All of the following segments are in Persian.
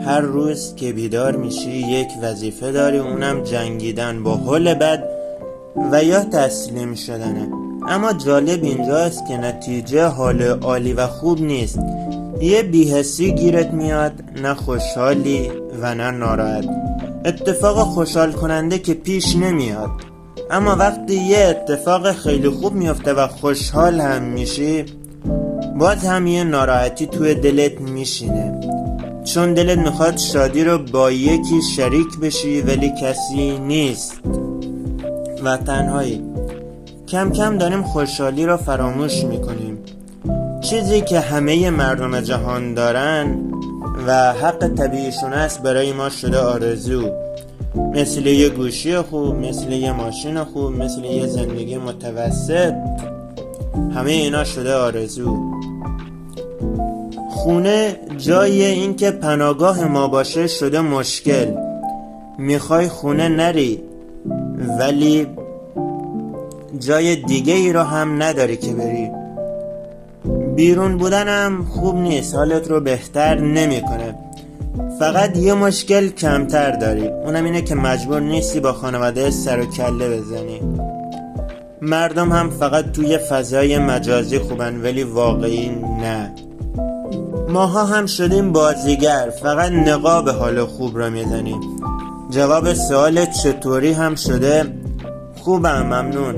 هر روز که بیدار میشی یک وظیفه داری، اونم جنگیدن با حال بد و یا تسلیم شدنه. اما جالب اینجاست که نتیجه حال عالی و خوب نیست. یه بی‌حسی گیرت میاد، نه خوشحالی و نه ناراحت. اتفاق خوشحال کننده که پیش نمیاد، اما وقتی یه اتفاق خیلی خوب میفته و خوشحال هم میشی، باز هم یه ناراحتی توی دلت میشینه، چون دلت میخواد شادی رو با یکی شریک بشی ولی کسی نیست و تنهایی. کم کم داریم خوشحالی رو فراموش میکنیم، چیزی که همه مردم جهان دارن و حق طبیعیشون است برای ما شده آرزو. مثل یه گوشی خوب، مثل یه ماشین خوب، مثل یه زندگی متوسط، همه اینا شده آرزو. خونه جای این که پناهگاه ما باشه شده مشکل. میخوای خونه نری ولی جای دیگه ای رو هم نداری که بری. بیرون بودنم خوب نیست، حالت رو بهتر نمیکنه. فقط یه مشکل کمتر داری، اونم اینه که مجبور نیستی با خانواده سر و کله بزنی. مردم هم فقط توی فضای مجازی خوبن ولی واقعی نه. ماها هم شدیم بازیگر، فقط نقاب حال خوب رو میزنیم. جواب سوال چطوری هم شده خوبم ممنون،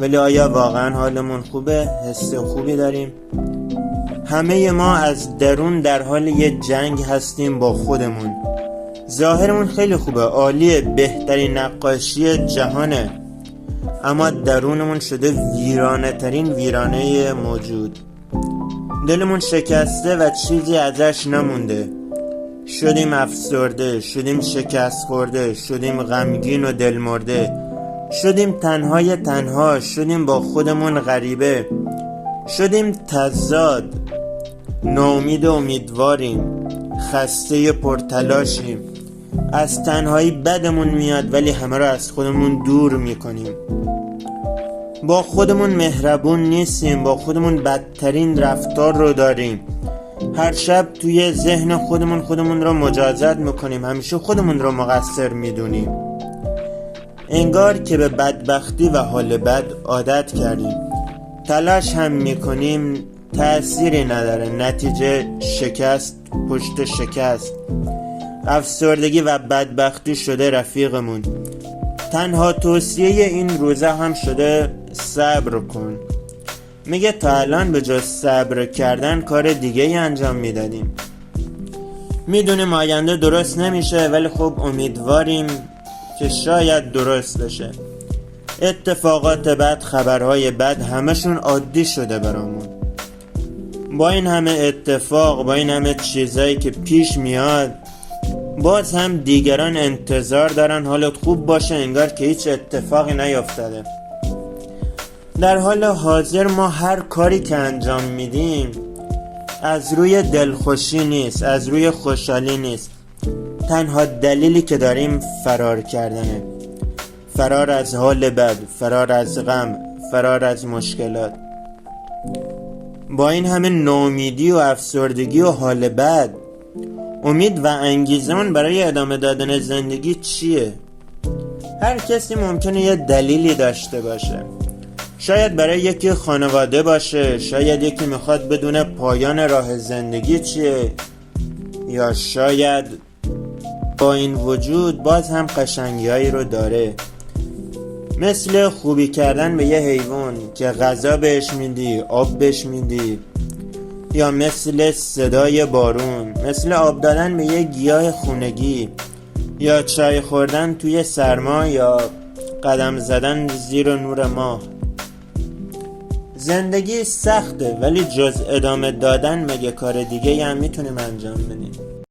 ولی آیا واقعا حالمون خوبه؟ حس خوبی داریم؟ همه ما از درون در حال یه جنگ هستیم با خودمون. ظاهرمون خیلی خوبه، عالیه، بهترین نقاشی جهانه، اما درونمون شده ویرانه ترین ویرانه موجود. دلمون شکسته و چیزی ازش نمونده. شدیم افسرده، شدیم شکست خورده، شدیم غمگین و دل مرده، شدیم تنهای تنها، شدیم با خودمون غریبه، شدیم تضاد، ناامید و امیدواریم، خسته پرتلاشیم. از تنهایی بدمون میاد ولی همه رو از خودمون دور میکنیم. با خودمون مهربون نیستیم، با خودمون بدترین رفتار رو داریم. هر شب توی ذهن خودمون رو مجازات میکنیم، همیشه خودمون رو مقصر میدونیم. انگار که به بدبختی و حال بد عادت کردیم. تلاش هم میکنیم، تأثیری نداره، نتیجه شکست پشت شکست. افسردگی و بدبختی شده رفیقمون. تنها توصیه این روزه هم شده صبر کن. میگه تا الان به جز صبر کردن کار دیگه ای انجام میدادیم. میدونیم آینده درست نمیشه ولی خب امیدواریم که شاید درست بشه. اتفاقات بد، خبرهای بد همشون عادی شده برامون. با این همه اتفاق، با این همه چیزایی که پیش میاد، باز هم دیگران انتظار دارن حالت خوب باشه، انگار که هیچ اتفاقی نیفتاده. در حال حاضر ما هر کاری که انجام میدیم از روی دلخوشی نیست، از روی خوشحالی نیست. تنها دلیلی که داریم فرار کردنه. فرار از حال بد، فرار از غم، فرار از مشکلات. با این همه ناامیدی و افسردگی و حال بد، امید و انگیزمون برای ادامه دادن زندگی چیه؟ هر کسی ممکنه یه دلیلی داشته باشه. شاید برای یکی خانواده باشه، شاید یکی میخواد بدونه پایان راه زندگی چیه، یا شاید با این وجود باز هم قشنگی‌هایی رو داره، مثل خوبی کردن به یه حیوان که غذا بهش میدی، آب بهش میدی، یا مثل صدای بارون، مثل آب دادن به یه گیاه خونگی، یا چای خوردن توی سرما، یا قدم زدن زیر نور ماه. زندگی سخته ولی جز ادامه دادن مگه کار دیگه هم میتونیم انجام بدیم؟